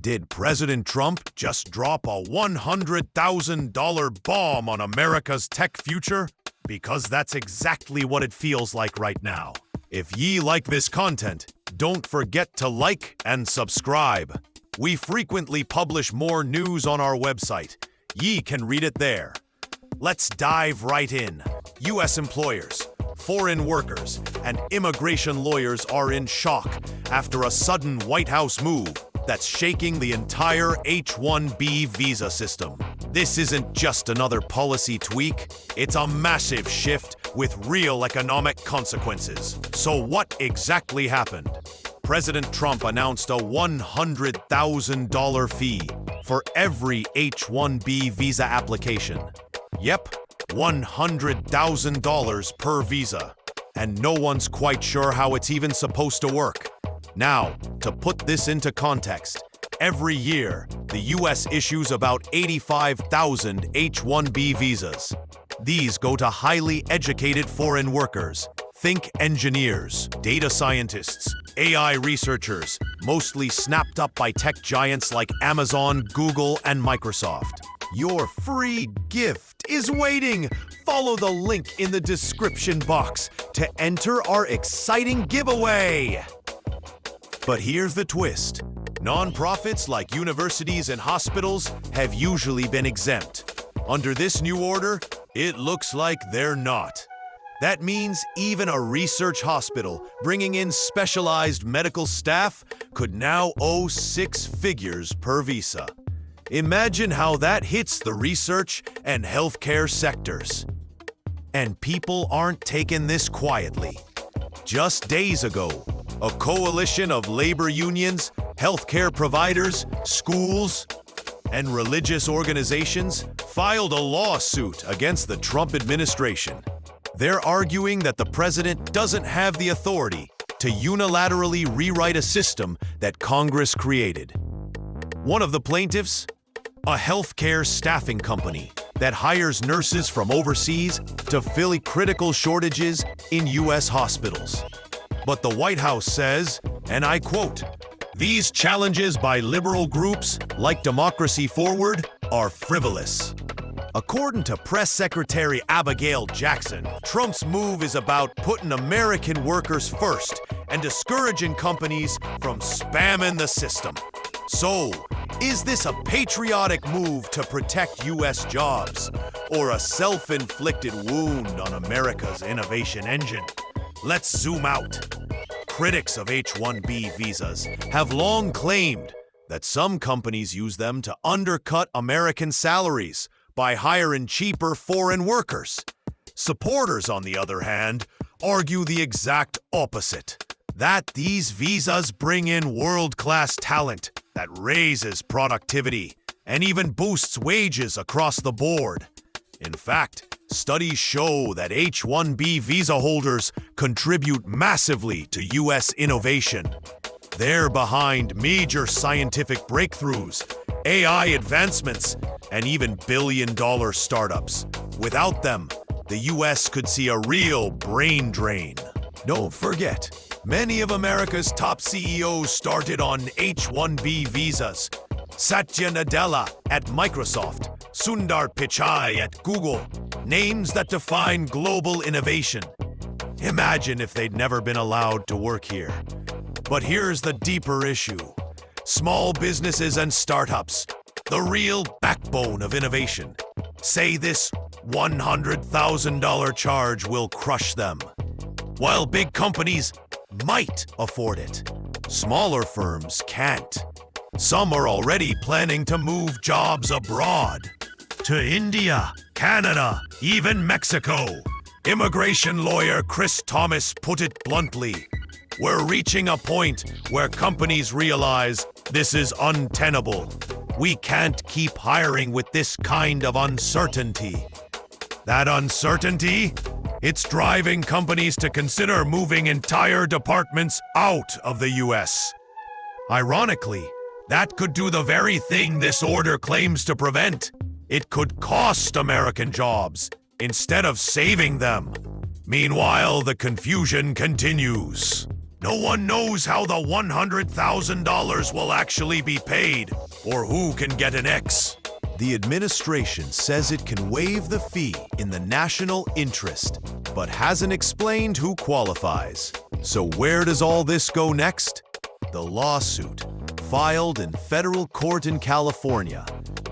Did President Trump just drop a $100,000 bomb on America's tech future? Because that's exactly what it feels like right now. If ye like this content, don't forget to like and subscribe. We frequently publish more news on our website. Ye can read it there. Let's dive right in. U.S. employers, foreign workers, and immigration lawyers are in shock after a sudden White House move that's shaking the entire H-1B visa system. This isn't just another policy tweak, it's a massive shift with real economic consequences. So what exactly happened? President Trump announced a $100,000 fee for every H-1B visa application. Yep, $100,000 per visa. And no one's quite sure how it's even supposed to work. Now, to put this into context, every year, the U.S. issues about 85,000 H-1B visas. These go to highly educated foreign workers. Think engineers, data scientists, AI researchers, mostly snapped up by tech giants like Amazon, Google, and Microsoft. Your free gift is waiting! Follow the link in the description box to enter our exciting giveaway! But here's the twist. Nonprofits like universities and hospitals have usually been exempt. Under this new order, it looks like they're not. That means even a research hospital bringing in specialized medical staff could now owe 6 figures per visa. Imagine how that hits the research and healthcare sectors. And people aren't taking this quietly. Just days ago, a coalition of labor unions, healthcare providers, schools, and religious organizations filed a lawsuit against the Trump administration. They're arguing that the president doesn't have the authority to unilaterally rewrite a system that Congress created. One of the plaintiffs, a healthcare staffing company that hires nurses from overseas to fill critical shortages in U.S. hospitals. But the White House says, and I quote, "These challenges by liberal groups like Democracy Forward are frivolous." According to Press Secretary Abigail Jackson, Trump's move is about putting American workers first and discouraging companies from spamming the system. So, is this a patriotic move to protect U.S. jobs, or a self-inflicted wound on America's innovation engine? Let's zoom out. Critics of H-1B visas have long claimed that some companies use them to undercut American salaries by hiring cheaper foreign workers. Supporters, on the other hand, argue the exact opposite, that these visas bring in world-class talent that raises productivity and even boosts wages across the board. In fact, studies show that H-1B visa holders contribute massively to U.S. innovation. They're behind major scientific breakthroughs, AI advancements, and even billion-dollar startups. Without them, the U.S. could see a real brain drain. Don't forget, many of America's top CEOs started on H-1B visas. Satya Nadella at Microsoft, Sundar Pichai at Google, names that define global innovation. Imagine if they'd never been allowed to work here. But here's the deeper issue. Small businesses and startups, the real backbone of innovation, say this $100,000 charge will crush them. While big companies might afford it, smaller firms can't. Some are already planning to move jobs abroad. To India, Canada, even Mexico. Immigration lawyer Chris Thomas put it bluntly. We're reaching a point where companies realize this is untenable. We can't keep hiring with this kind of uncertainty. That uncertainty? It's driving companies to consider moving entire departments out of the U.S. Ironically, that could do the very thing this order claims to prevent. It could cost American jobs instead of saving them. Meanwhile, the confusion continues. No one knows how the $100,000 will actually be paid, or who can get an X. The administration says it can waive the fee in the national interest, but hasn't explained who qualifies. So where does all this go next? The lawsuit, filed in federal court in California,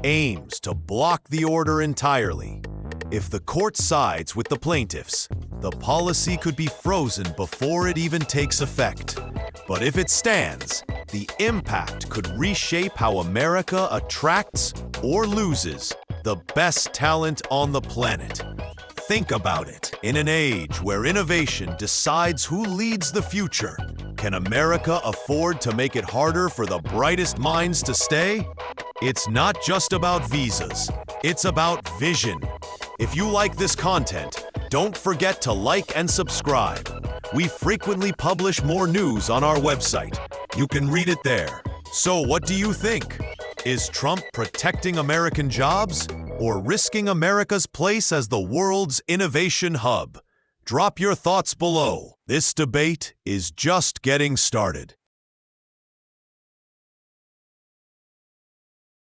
aims to block the order entirely. If the court sides with the plaintiffs, the policy could be frozen before it even takes effect. But if it stands, the impact could reshape how America attracts or loses the best talent on the planet. Think about it. In an age where innovation decides who leads the future, can America afford to make it harder for the brightest minds to stay? It's not just about visas, it's about vision. If you like this content, don't forget to like and subscribe. We frequently publish more news on our website. You can read it there. So what do you think? Is Trump protecting American jobs or risking America's place as the world's innovation hub? Drop your thoughts below. This debate is just getting started.